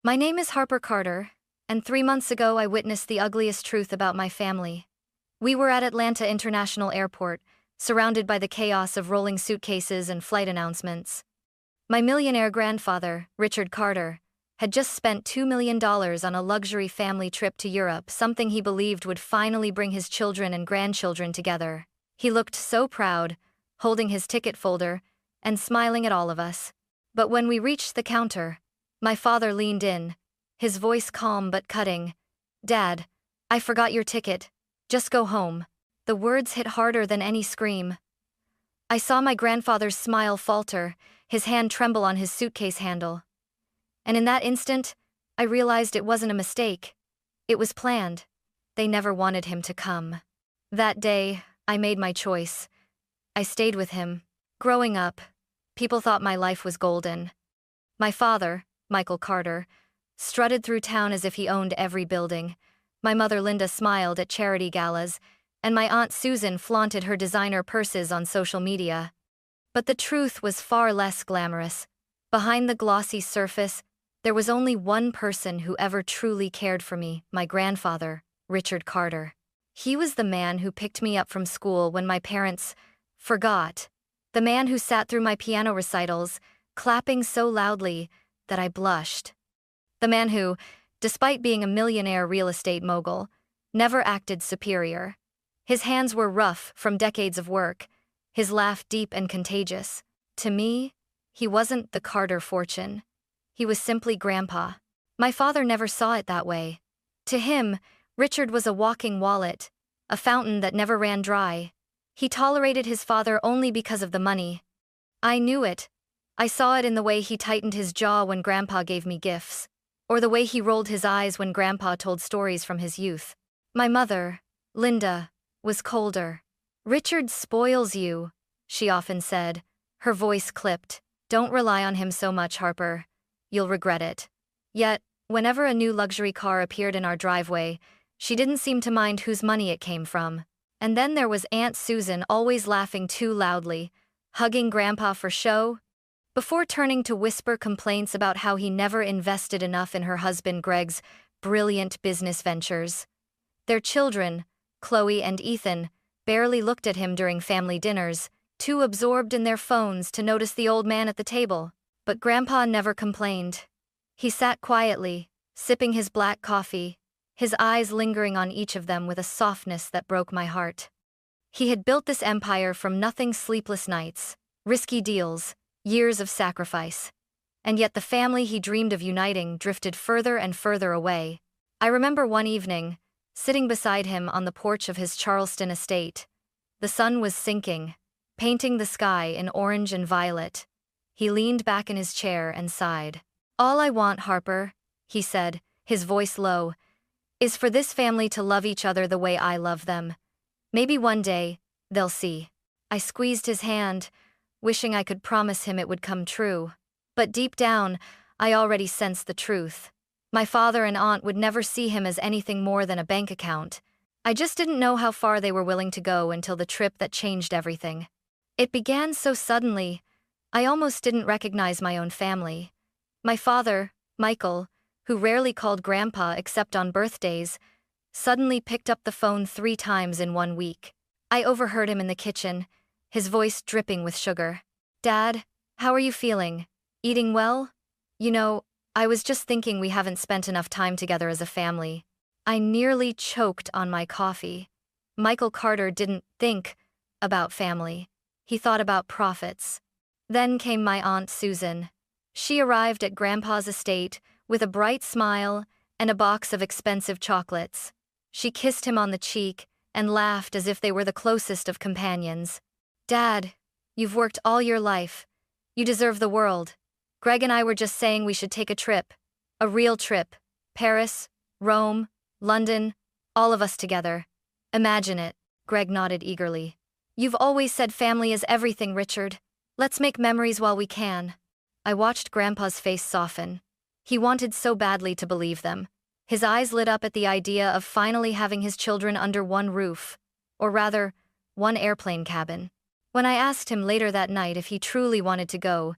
My name is Harper Carter, and 3 months ago I witnessed the ugliest truth about my family. We were at Atlanta International Airport, surrounded by the chaos of rolling suitcases and flight announcements. My millionaire grandfather, Richard Carter, had just spent $2 million on a luxury family trip to Europe, something he believed would finally bring his children and grandchildren together. He looked so proud, holding his ticket folder and smiling at all of us. But when we reached the counter, my father leaned in, his voice calm but cutting. "Dad, I forgot your ticket. Just go home." The words hit harder than any scream. I saw my grandfather's smile falter, his hand tremble on his suitcase handle. And in that instant, I realized it wasn't a mistake. It was planned. They never wanted him to come. That day, I made my choice. I stayed with him. Growing up, people thought my life was golden. My father, Michael Carter, strutted through town as if he owned every building. My mother Linda smiled at charity galas, and my Aunt Susan flaunted her designer purses on social media. But the truth was far less glamorous. Behind the glossy surface, there was only one person who ever truly cared for me, my grandfather, Richard Carter. He was the man who picked me up from school when my parents forgot. The man who sat through my piano recitals, clapping so loudly that I blushed. The man who, despite being a millionaire real estate mogul, never acted superior. His hands were rough from decades of work, his laugh deep and contagious. To me, he wasn't the Carter fortune. He was simply Grandpa. My father never saw it that way. To him, Richard was a walking wallet, a fountain that never ran dry. He tolerated his father only because of the money. I knew it. I saw it in the way he tightened his jaw when Grandpa gave me gifts, or the way he rolled his eyes when Grandpa told stories from his youth. My mother, Linda, was colder. "Richard spoils you," she often said, her voice clipped. "Don't rely on him so much, Harper. You'll regret it." Yet, whenever a new luxury car appeared in our driveway, she didn't seem to mind whose money it came from. And then there was Aunt Susan, always laughing too loudly, hugging Grandpa for show, before turning to whisper complaints about how he never invested enough in her husband Greg's brilliant business ventures. Their children, Chloe and Ethan, barely looked at him during family dinners, too absorbed in their phones to notice the old man at the table. But Grandpa never complained. He sat quietly, sipping his black coffee, his eyes lingering on each of them with a softness that broke my heart. He had built this empire from nothing: sleepless nights, risky deals, years of sacrifice. And yet the family he dreamed of uniting drifted further and further away. I remember one evening, sitting beside him on the porch of his Charleston estate. The sun was sinking, painting the sky in orange and violet. He leaned back in his chair and sighed. "All I want, Harper," he said, his voice low, "is for this family to love each other the way I love them. Maybe one day, they'll see." I squeezed his hand, wishing I could promise him it would come true. But deep down, I already sensed the truth. My father and aunt would never see him as anything more than a bank account. I just didn't know how far they were willing to go until the trip that changed everything. It began so suddenly, I almost didn't recognize my own family. My father, Michael, who rarely called Grandpa except on birthdays, suddenly picked up the phone 3 times in 1 week. I overheard him in the kitchen, his voice dripping with sugar. "Dad, how are you feeling? Eating well? You know, I was just thinking we haven't spent enough time together as a family." I nearly choked on my coffee. Michael Carter didn't think about family. He thought about profits. Then came my Aunt Susan. She arrived at Grandpa's estate with a bright smile and a box of expensive chocolates. She kissed him on the cheek and laughed as if they were the closest of companions. "Dad, you've worked all your life. You deserve the world. Greg and I were just saying we should take a trip. A real trip. Paris, Rome, London, all of us together. Imagine it." Greg nodded eagerly. "You've always said family is everything, Richard. Let's make memories while we can." I watched Grandpa's face soften. He wanted so badly to believe them. His eyes lit up at the idea of finally having his children under one roof, or rather, one airplane cabin. When I asked him later that night if he truly wanted to go,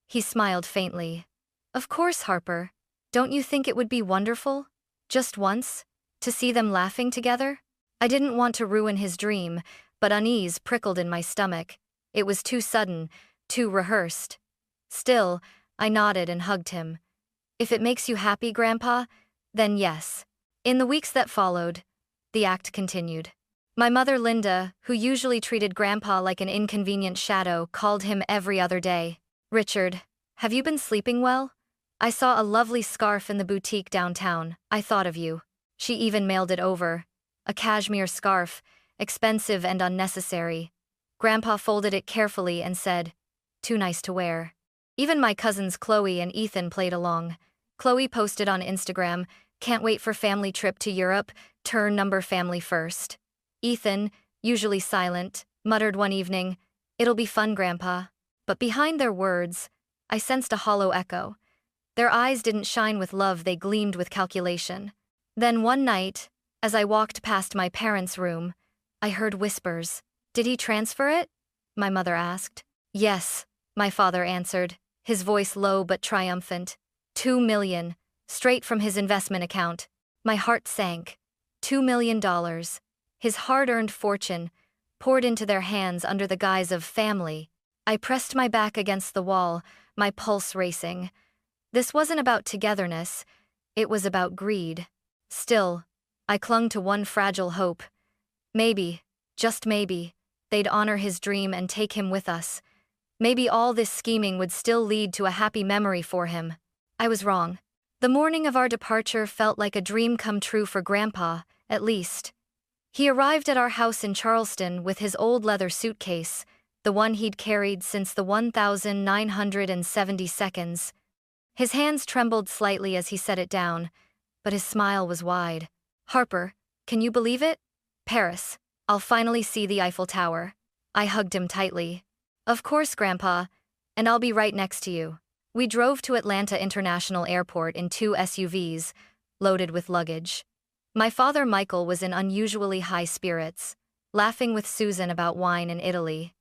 he smiled faintly. "Of course, Harper. Don't you think it would be wonderful? Just once? To see them laughing together? I didn't want to ruin his dream, but unease prickled in my stomach. It was too sudden, too rehearsed. Still, I nodded and hugged him. If it makes you happy, Grandpa, then yes. In the weeks that followed, the act continued. My mother Linda, who usually treated Grandpa like an inconvenient shadow, called him every other day. Richard, have you been sleeping well? I saw a lovely scarf in the boutique downtown. I thought of you. She even mailed it over. A cashmere scarf, expensive and unnecessary. Grandpa folded it carefully and said, "Too nice to wear." Even my cousins Chloe and Ethan played along. Chloe posted on Instagram, "Can't wait for family trip to Europe, turn number family first." Ethan, usually silent, muttered one evening, "It'll be fun, Grandpa." But behind their words, I sensed a hollow echo. Their eyes didn't shine with love, they gleamed with calculation. Then one night, as I walked past my parents' room, I heard whispers. "Did he transfer it?" my mother asked. "Yes," my father answered, his voice low but triumphant. $2 million, straight from his investment account. My heart sank. $2 million. His hard-earned fortune, poured into their hands under the guise of family. I pressed my back against the wall, my pulse racing. This wasn't about togetherness, it was about greed. Still, I clung to one fragile hope. Maybe, just maybe, they'd honor his dream and take him with us. Maybe all this scheming would still lead to a happy memory for him. I was wrong. The morning of our departure felt like a dream come true for Grandpa, at least. He arrived at our house in Charleston with his old leather suitcase, the one he'd carried since the 1970 seconds. His hands trembled slightly as he set it down, but his smile was wide. "Harper, can you believe it? Paris. I'll finally see the Eiffel Tower." I hugged him tightly. "Of course, Grandpa, and I'll be right next to you." We drove to Atlanta International Airport in 2 SUVs, loaded with luggage. My father Michael was in unusually high spirits, laughing with Susan about wine in Italy.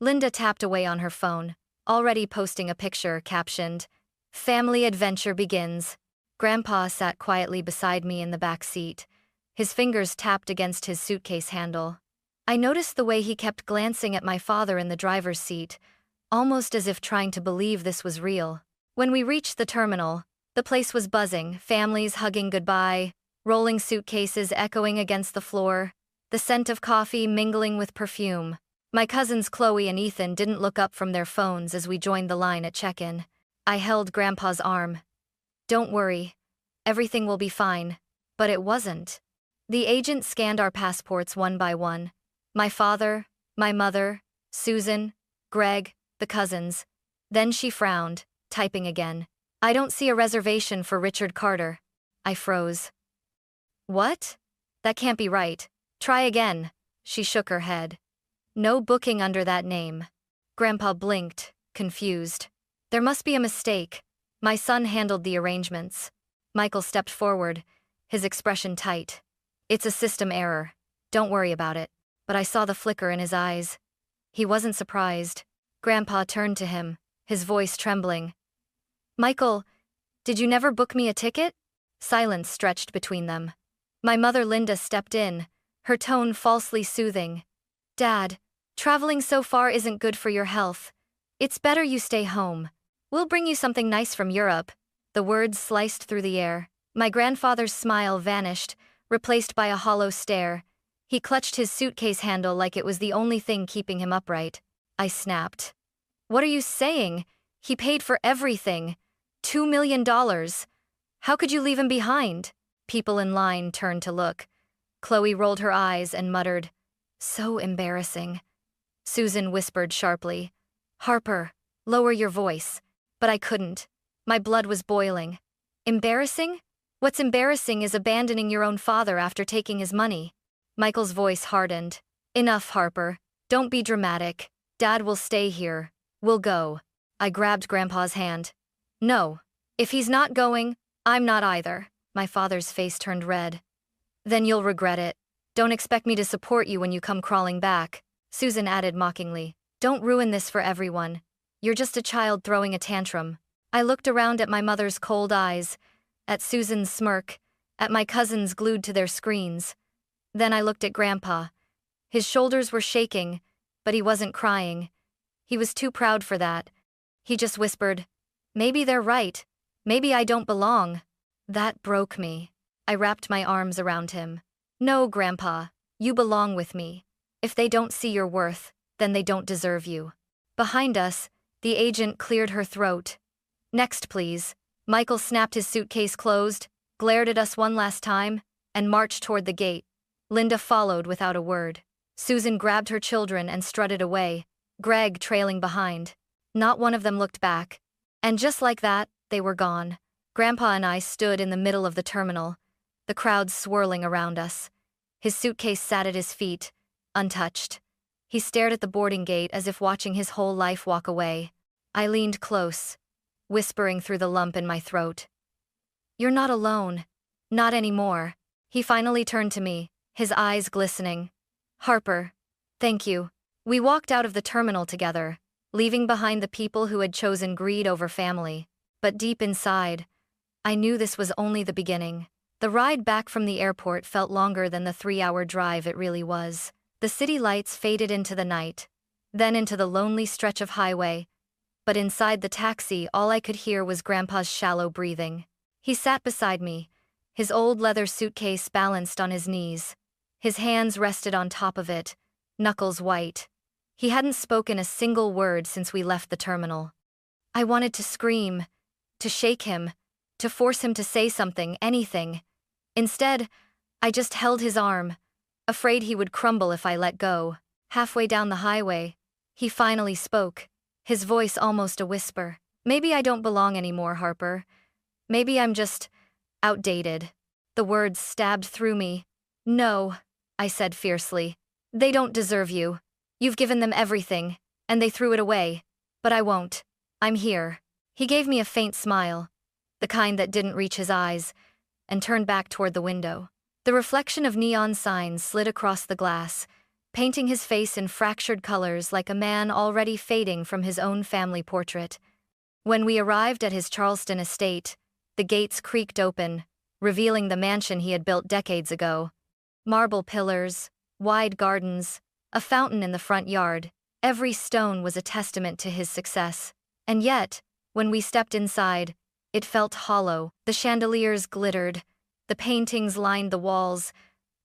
Linda tapped away on her phone, already posting a picture captioned, "Family adventure begins." Grandpa sat quietly beside me in the back seat. His fingers tapped against his suitcase handle. I noticed the way he kept glancing at my father in the driver's seat, almost as if trying to believe this was real. When we reached the terminal, the place was buzzing, families hugging goodbye, rolling suitcases echoing against the floor, the scent of coffee mingling with perfume. My cousins Chloe and Ethan didn't look up from their phones as we joined the line at check-in. I held Grandpa's arm. "Don't worry. Everything will be fine." But it wasn't. The agent scanned our passports one by one. My father, my mother, Susan, Greg, the cousins. Then she frowned, typing again. "I don't see a reservation for Richard Carter." I froze. "What? That can't be right. Try again." She shook her head. "No booking under that name." Grandpa blinked, confused. "There must be a mistake. My son handled the arrangements." Michael stepped forward, his expression tight. "It's a system error. Don't worry about it." But I saw the flicker in his eyes. He wasn't surprised. Grandpa turned to him, his voice trembling. "Michael, did you never book me a ticket?" Silence stretched between them. My mother Linda stepped in, her tone falsely soothing. "Dad, traveling so far isn't good for your health. It's better you stay home. We'll bring you something nice from Europe." The words sliced through the air. My grandfather's smile vanished, replaced by a hollow stare. He clutched his suitcase handle like it was the only thing keeping him upright. I snapped. "What are you saying? He paid for everything. $2 million. How could you leave him behind?" People in line turned to look. Chloe rolled her eyes and muttered, "So embarrassing." Susan whispered sharply, "Harper, lower your voice." But I couldn't. My blood was boiling. "Embarrassing? What's embarrassing is abandoning your own father after taking his money." Michael's voice hardened. "Enough, Harper. Don't be dramatic. Dad will stay here. We'll go." I grabbed Grandpa's hand. "No. If he's not going, I'm not either." My father's face turned red. "Then you'll regret it. Don't expect me to support you when you come crawling back." Susan added mockingly, "Don't ruin this for everyone. You're just a child throwing a tantrum." I looked around at my mother's cold eyes. at Susan's smirk, at my cousins glued to their screens. Then I looked at Grandpa. His shoulders were shaking, but he wasn't crying. He was too proud for that. He just whispered, "Maybe they're right. Maybe I don't belong." That broke me. I wrapped my arms around him. "No, Grandpa, you belong with me. If they don't see your worth, then they don't deserve you." Behind us, the agent cleared her throat. "Next, please." Michael snapped his suitcase closed, glared at us one last time, and marched toward the gate. Linda followed without a word. Susan grabbed her children and strutted away, Greg trailing behind. Not one of them looked back. And just like that, they were gone. Grandpa and I stood in the middle of the terminal, the crowd swirling around us. His suitcase sat at his feet, untouched. He stared at the boarding gate as if watching his whole life walk away. I leaned close, whispering through the lump in my throat. "You're not alone. Not anymore." He finally turned to me, his eyes glistening. "Harper, thank you." We walked out of the terminal together, leaving behind the people who had chosen greed over family. But deep inside, I knew this was only the beginning. The ride back from the airport felt longer than the 3-hour drive it really was. The city lights faded into the night, then into the lonely stretch of highway. But inside the taxi, all I could hear was Grandpa's shallow breathing. He sat beside me, his old leather suitcase balanced on his knees. His hands rested on top of it, knuckles white. He hadn't spoken a single word since we left the terminal. I wanted to scream, to shake him, to force him to say something, anything. Instead, I just held his arm, afraid he would crumble if I let go. Halfway down the highway, he finally spoke, his voice almost a whisper. "Maybe I don't belong anymore, Harper. Maybe I'm just outdated." The words stabbed through me. "No," I said fiercely. "They don't deserve you. You've given them everything, and they threw it away. But I won't. I'm here." He gave me a faint smile, the kind that didn't reach his eyes, and turned back toward the window. The reflection of neon signs slid across the glass, painting his face in fractured colors like a man already fading from his own family portrait. When we arrived at his Charleston estate, the gates creaked open, revealing the mansion he had built decades ago. Marble pillars, wide gardens, a fountain in the front yard. Every stone was a testament to his success. And yet, when we stepped inside, it felt hollow. The chandeliers glittered, the paintings lined the walls,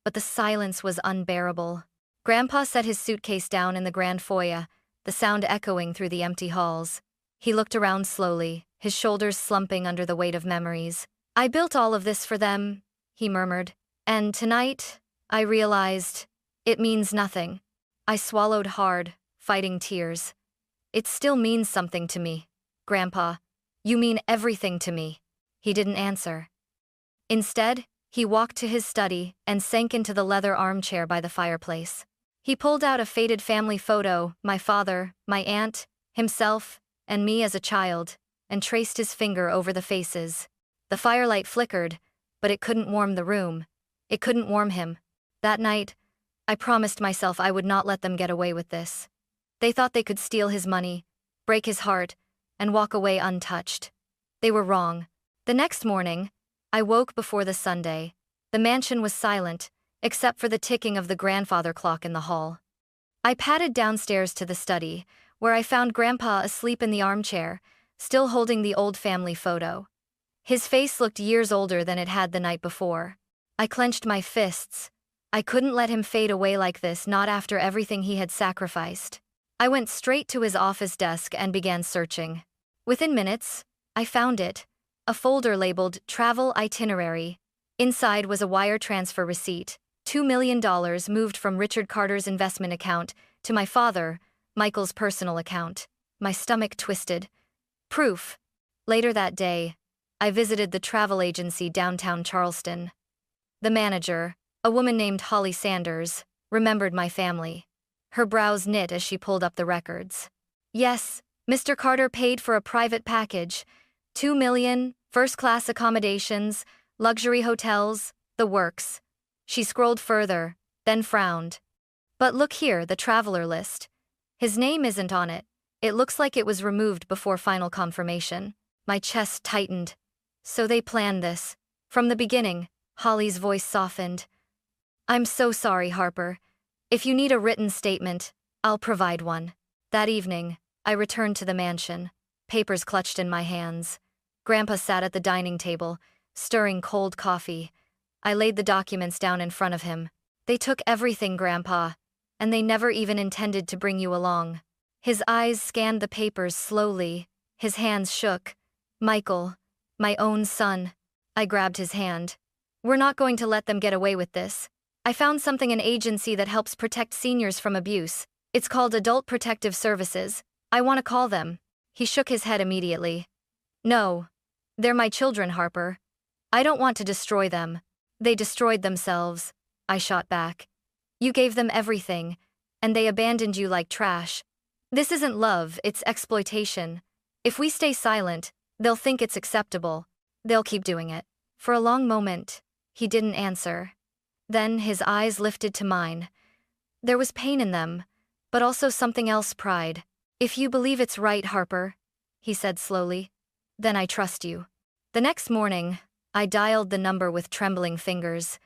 but the silence was unbearable. Grandpa set his suitcase down in the grand foyer, the sound echoing through the empty halls. He looked around slowly, his shoulders slumping under the weight of memories. "I built all of this for them," he murmured. "And tonight, I realized, it means nothing." I swallowed hard, fighting tears. "It still means something to me, Grandpa. You mean everything to me." He didn't answer. Instead, he walked to his study and sank into the leather armchair by the fireplace. He pulled out a faded family photo, my father, my aunt, himself, and me as a child, and traced his finger over the faces. The firelight flickered, but it couldn't warm the room. It couldn't warm him. That night, I promised myself I would not let them get away with this. They thought they could steal his money, break his heart, and walk away untouched. They were wrong. The next morning, I woke before the Sunday. The mansion was silent, except for the ticking of the grandfather clock in the hall. I padded downstairs to the study, where I found Grandpa asleep in the armchair, still holding the old family photo. His face looked years older than it had the night before. I clenched my fists. I couldn't let him fade away like this, not after everything he had sacrificed. I went straight to his office desk and began searching. Within minutes, I found it, a folder labeled Travel Itinerary. Inside was a wire transfer receipt, $2 million moved from Richard Carter's investment account to my father, Michael's personal account. My stomach twisted. Proof. Later that day, I visited the travel agency downtown Charleston. The manager, a woman named Holly Sanders, remembered my family. Her brows knit as she pulled up the records. "Yes, Mr. Carter paid for a private package. $2 million, first-class accommodations, luxury hotels, the works." She scrolled further, then frowned. "But look here, the traveler list. His name isn't on it. It looks like it was removed before final confirmation." My chest tightened. So they planned this. From the beginning, Holly's voice softened. I'm so sorry, Harper. If you need a written statement, I'll provide one. That evening, I returned to the mansion, papers clutched in my hands. Grandpa sat at the dining table, stirring cold coffee. I laid the documents down in front of him. They took everything, Grandpa, and they never even intended to bring you along. His eyes scanned the papers slowly. His hands shook. Michael, my own son. I grabbed his hand. We're not going to let them get away with this. I found something an agency that helps protect seniors from abuse. It's called Adult Protective Services. I want to call them. He shook his head immediately. No. They're my children, Harper. I don't want to destroy them. They destroyed themselves, I shot back. You gave them everything, and they abandoned you like trash. This isn't love, it's exploitation. If we stay silent, they'll think it's acceptable. They'll keep doing it. For a long moment, he didn't answer. Then his eyes lifted to mine. There was pain in them, but also something else, pride. If you believe it's right, Harper, he said slowly, then I trust you. The next morning, I dialed the number with trembling fingers.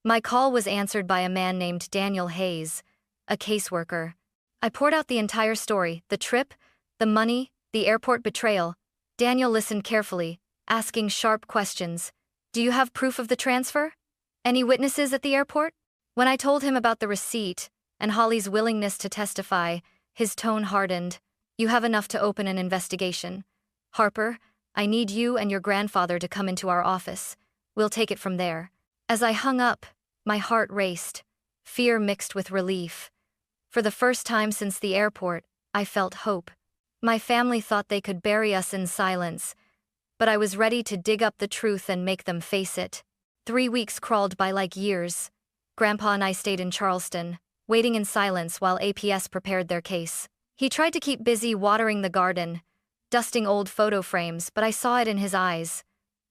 My call was answered by a man named Daniel Hayes, a caseworker. I poured out the entire story, the trip, the money, the airport betrayal. Daniel listened carefully, asking sharp questions. Do you have proof of the transfer? Any witnesses at the airport? When I told him about the receipt and Holly's willingness to testify, his tone hardened. You have enough to open an investigation. Harper, I need you and your grandfather to come into our office. We'll take it from there. As I hung up, my heart raced, fear mixed with relief. For the first time since the airport, I felt hope. My family thought they could bury us in silence, but I was ready to dig up the truth and make them face it. 3 weeks crawled by like years. Grandpa and I stayed in Charleston, waiting in silence while APS prepared their case. He tried to keep busy watering the garden, dusting old photo frames, but I saw it in his eyes.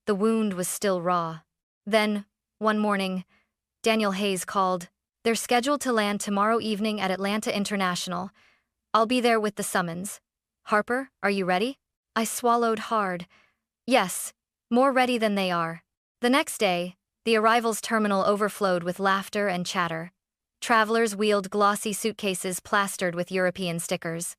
The wound was still raw. Then, one morning, Daniel Hayes called. They're scheduled to land tomorrow evening at Atlanta International. I'll be there with the summons. Harper, are you ready? I swallowed hard. Yes, more ready than they are. The next day, the arrivals terminal overflowed with laughter and chatter. Travelers wheeled glossy suitcases plastered with European stickers.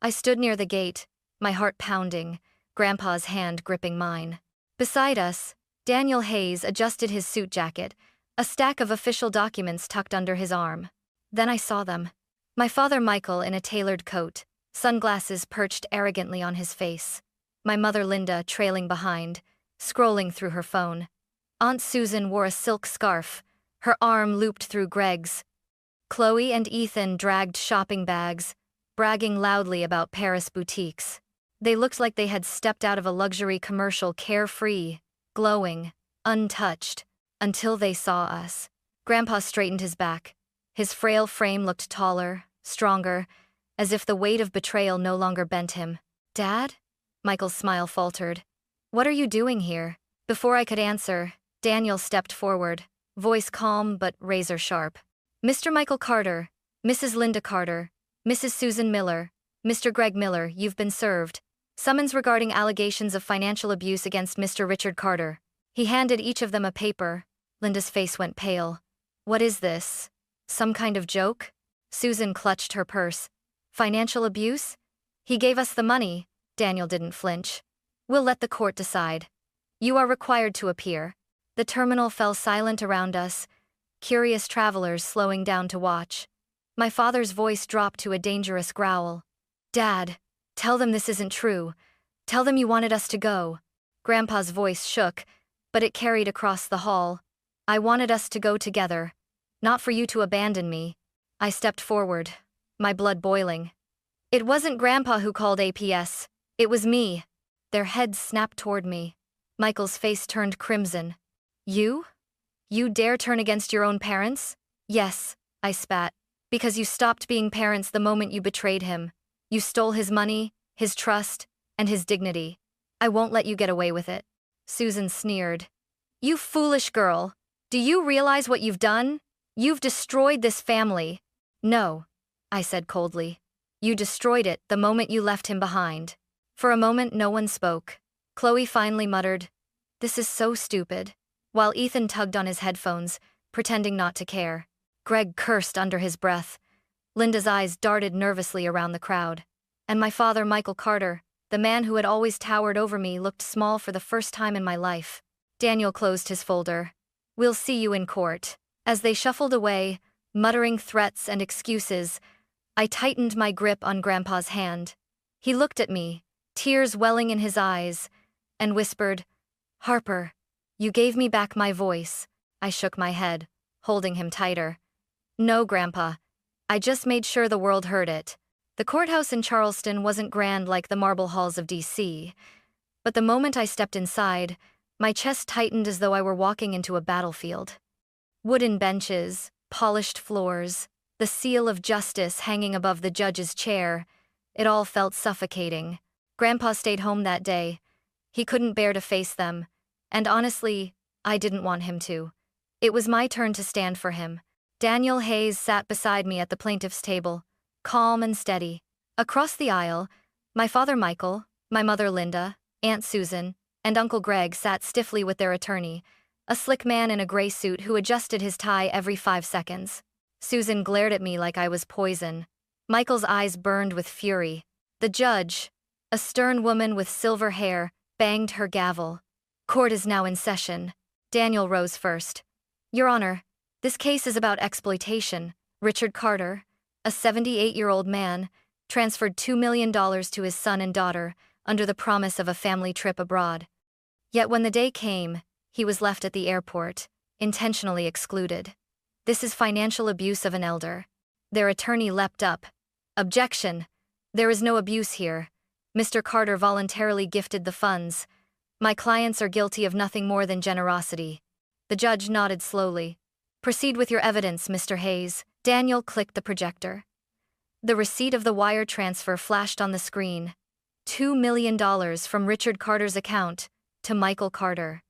I stood near the gate, my heart pounding, Grandpa's hand gripping mine. Beside us, Daniel Hayes adjusted his suit jacket, a stack of official documents tucked under his arm. Then I saw them. My father Michael in a tailored coat, sunglasses perched arrogantly on his face. My mother Linda trailing behind, scrolling through her phone. Aunt Susan wore a silk scarf, her arm looped through Greg's. Chloe and Ethan dragged shopping bags, bragging loudly about Paris boutiques. They looked like they had stepped out of a luxury commercial, carefree, glowing, untouched, until they saw us. Grandpa straightened his back. His frail frame looked taller, stronger, as if the weight of betrayal no longer bent him. Dad? Michael's smile faltered. What are you doing here? Before I could answer, Daniel stepped forward, voice calm but razor sharp. Mr. Michael Carter, Mrs. Linda Carter, Mrs. Susan Miller, Mr. Greg Miller, you've been served. Summons regarding allegations of financial abuse against Mr. Richard Carter. He handed each of them a paper. Linda's face went pale. What is this? Some kind of joke? Susan clutched her purse. Financial abuse? He gave us the money. Daniel didn't flinch. We'll let the court decide. You are required to appear. The terminal fell silent around us, curious travelers slowing down to watch. My father's voice dropped to a dangerous growl. Dad, tell them this isn't true. Tell them you wanted us to go. Grandpa's voice shook, but it carried across the hall. I wanted us to go together, not for you to abandon me. I stepped forward, my blood boiling. It wasn't Grandpa who called APS. It was me. Their heads snapped toward me. Michael's face turned crimson. You? You dare turn against your own parents? Yes, I spat. Because you stopped being parents the moment you betrayed him. You stole his money, his trust, and his dignity. I won't let you get away with it. Susan sneered. You foolish girl. Do you realize what you've done? You've destroyed this family. No, I said coldly. You destroyed it the moment you left him behind. For a moment no one spoke. Chloe finally muttered, This is so stupid. While Ethan tugged on his headphones, pretending not to care. Greg cursed under his breath. Linda's eyes darted nervously around the crowd. And my father, Michael Carter, the man who had always towered over me, looked small for the first time in my life. Daniel closed his folder. "We'll see you in court." As they shuffled away, muttering threats and excuses, I tightened my grip on Grandpa's hand. He looked at me, tears welling in his eyes, and whispered, "Harper, you gave me back my voice." I shook my head, holding him tighter. "No, Grandpa. I just made sure the world heard it." The courthouse in Charleston wasn't grand like the marble halls of D.C., but the moment I stepped inside, my chest tightened as though I were walking into a battlefield. Wooden benches, polished floors, the seal of justice hanging above the judge's chair, it all felt suffocating. Grandpa stayed home that day. He couldn't bear to face them, and honestly, I didn't want him to. It was my turn to stand for him. Daniel Hayes sat beside me at the plaintiff's table, calm and steady. Across the aisle, my father Michael, my mother Linda, Aunt Susan, and Uncle Greg sat stiffly with their attorney, a slick man in a gray suit who adjusted his tie every 5 seconds. Susan glared at me like I was poison. Michael's eyes burned with fury. The judge, a stern woman with silver hair, banged her gavel. "Court is now in session." Daniel rose first. "Your Honor, this case is about exploitation. Richard Carter, a 78-year-old man, transferred $2 million to his son and daughter under the promise of a family trip abroad. Yet when the day came, he was left at the airport, intentionally excluded. This is financial abuse of an elder." Their attorney leapt up. "Objection. There is no abuse here. Mr. Carter voluntarily gifted the funds. My clients are guilty of nothing more than generosity." The judge nodded slowly. "Proceed with your evidence, Mr. Hayes." Daniel clicked the projector. The receipt of the wire transfer flashed on the screen. $2 million from Richard Carter's account to Michael Carter.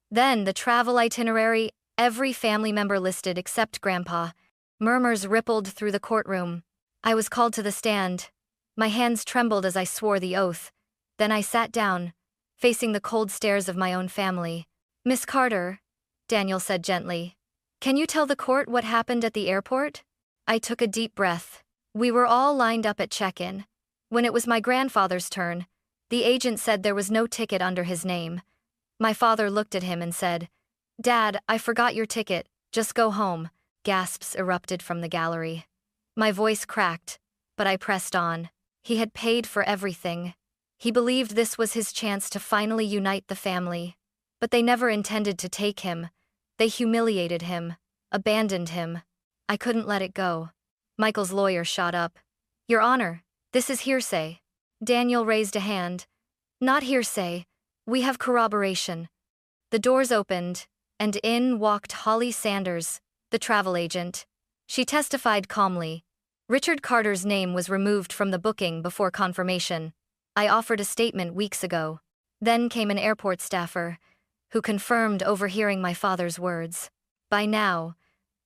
Then the travel itinerary, every family member listed except Grandpa. Murmurs rippled through the courtroom. I was called to the stand. My hands trembled as I swore the oath. Then I sat down, facing the cold stares of my own family. "Miss Carter," Daniel said gently, "can you tell the court what happened at the airport?" I took a deep breath. We were all lined up at check-in. When it was my grandfather's turn, the agent said there was no ticket under his name. My father looked at him and said, "Dad, I forgot your ticket, just go home." Gasps erupted from the gallery. My voice cracked, but I pressed on. He had paid for everything. He believed this was his chance to finally unite the family. But they never intended to take him. They humiliated him, abandoned him. I couldn't let it go. Michael's lawyer shot up. "Your Honor, this is hearsay." Daniel raised a hand. "Not hearsay. We have corroboration." The doors opened, and in walked Holly Sanders, the travel agent. She testified calmly. Richard Carter's name was removed from the booking before confirmation. I offered a statement weeks ago. Then came an airport staffer, who confirmed overhearing my father's words. By now,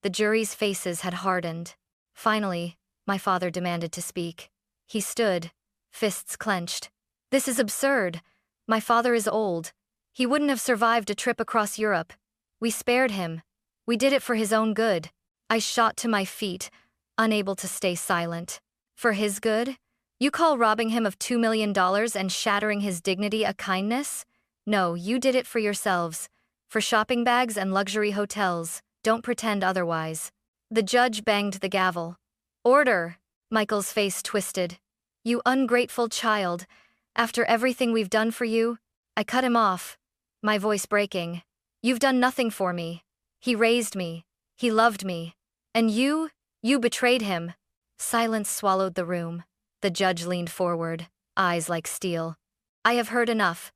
the jury's faces had hardened. Finally, my father demanded to speak. He stood, fists clenched. "This is absurd. My father is old. He wouldn't have survived a trip across Europe. We spared him. We did it for his own good." I shot to my feet, unable to stay silent. "For his good? You call robbing him of $2 million and shattering his dignity a kindness? No, you did it for yourselves. For shopping bags and luxury hotels. Don't pretend otherwise." The judge banged the gavel. "Order!" Michael's face twisted. "You ungrateful child. After everything we've done for you." I cut him off, my voice breaking. "You've done nothing for me. He raised me. He loved me. And you betrayed him." Silence swallowed the room. The judge leaned forward, eyes like steel. "I have heard enough."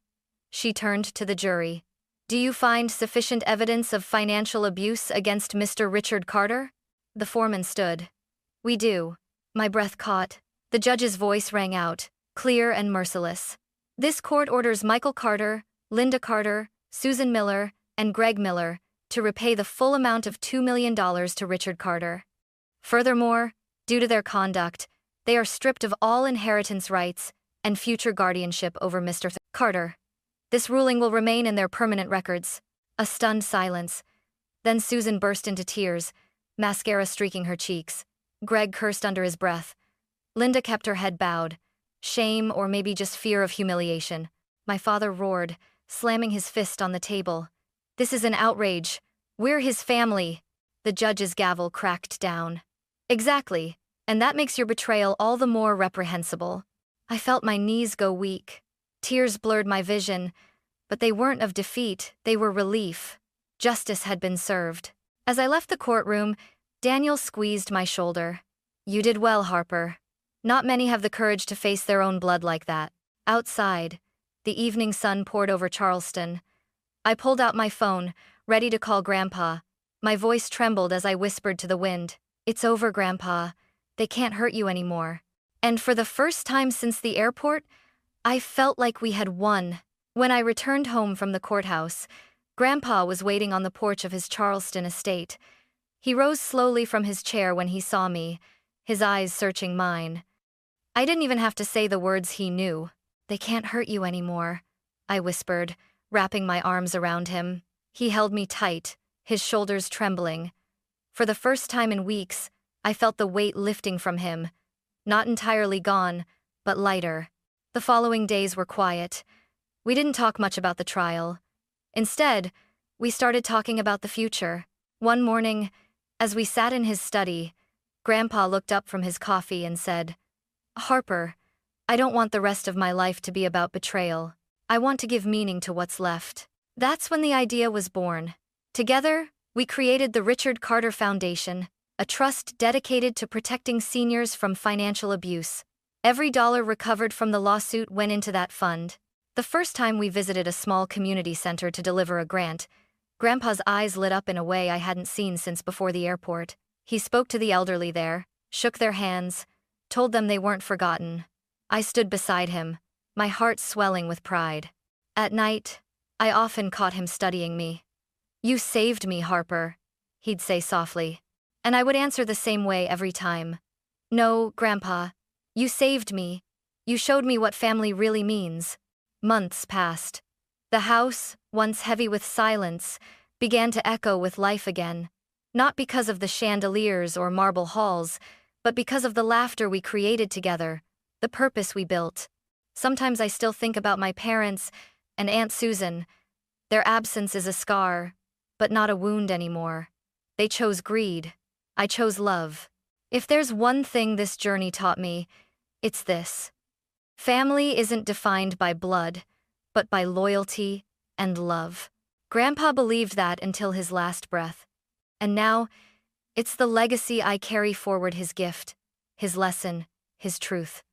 She turned to the jury. "Do you find sufficient evidence of financial abuse against Mr. Richard Carter?" The foreman stood. "We do." My breath caught. The judge's voice rang out, clear and merciless. "This court orders Michael Carter, Linda Carter, Susan Miller, and Greg Miller to repay the full amount of $2 million to Richard Carter. Furthermore, due to their conduct, they are stripped of all inheritance rights and future guardianship over Mr. Carter." This ruling will remain in their permanent records. A stunned silence. Then Susan burst into tears, mascara streaking her cheeks. Greg cursed under his breath. Linda kept her head bowed. Shame, or maybe just fear of humiliation. My father roared, slamming his fist on the table. This is an outrage. We're his family. The judge's gavel cracked down. Exactly, and that makes your betrayal all the more reprehensible. I felt my knees go weak. Tears blurred my vision, but they weren't of defeat, they were relief. Justice had been served. As I left the courtroom, Daniel squeezed my shoulder. You did well, Harper. Not many have the courage to face their own blood like that. Outside, the evening sun poured over Charleston. I pulled out my phone, ready to call Grandpa. My voice trembled as I whispered to the wind. It's over, Grandpa. They can't hurt you anymore. And for the first time since the airport, I felt like we had won. When I returned home from the courthouse, Grandpa was waiting on the porch of his Charleston estate. He rose slowly from his chair when he saw me, his eyes searching mine. I didn't even have to say the words he knew. They can't hurt you anymore, I whispered, wrapping my arms around him. He held me tight, his shoulders trembling. For the first time in weeks, I felt the weight lifting from him. Not entirely gone, but lighter. The following days were quiet. We didn't talk much about the trial. Instead, we started talking about the future. One morning, as we sat in his study, Grandpa looked up from his coffee and said, Harper, I don't want the rest of my life to be about betrayal. I want to give meaning to what's left. That's when the idea was born. Together, we created the Richard Carter Foundation, a trust dedicated to protecting seniors from financial abuse. Every dollar recovered from the lawsuit went into that fund. The first time we visited a small community center to deliver a grant, Grandpa's eyes lit up in a way I hadn't seen since before the airport. He spoke to the elderly there, shook their hands, told them they weren't forgotten. I stood beside him, my heart swelling with pride. At night, I often caught him studying me. You saved me, Harper, he'd say softly. And I would answer the same way every time. No, Grandpa, you saved me. You showed me what family really means. Months passed. The house, once heavy with silence, began to echo with life again. Not because of the chandeliers or marble halls, but because of the laughter we created together, the purpose we built. Sometimes I still think about my parents and Aunt Susan. Their absence is a scar, but not a wound anymore. They chose greed. I chose love. If there's one thing this journey taught me, it's this. Family isn't defined by blood, but by loyalty and love. Grandpa believed that until his last breath. And now, it's the legacy I carry forward, his gift, his lesson, his truth.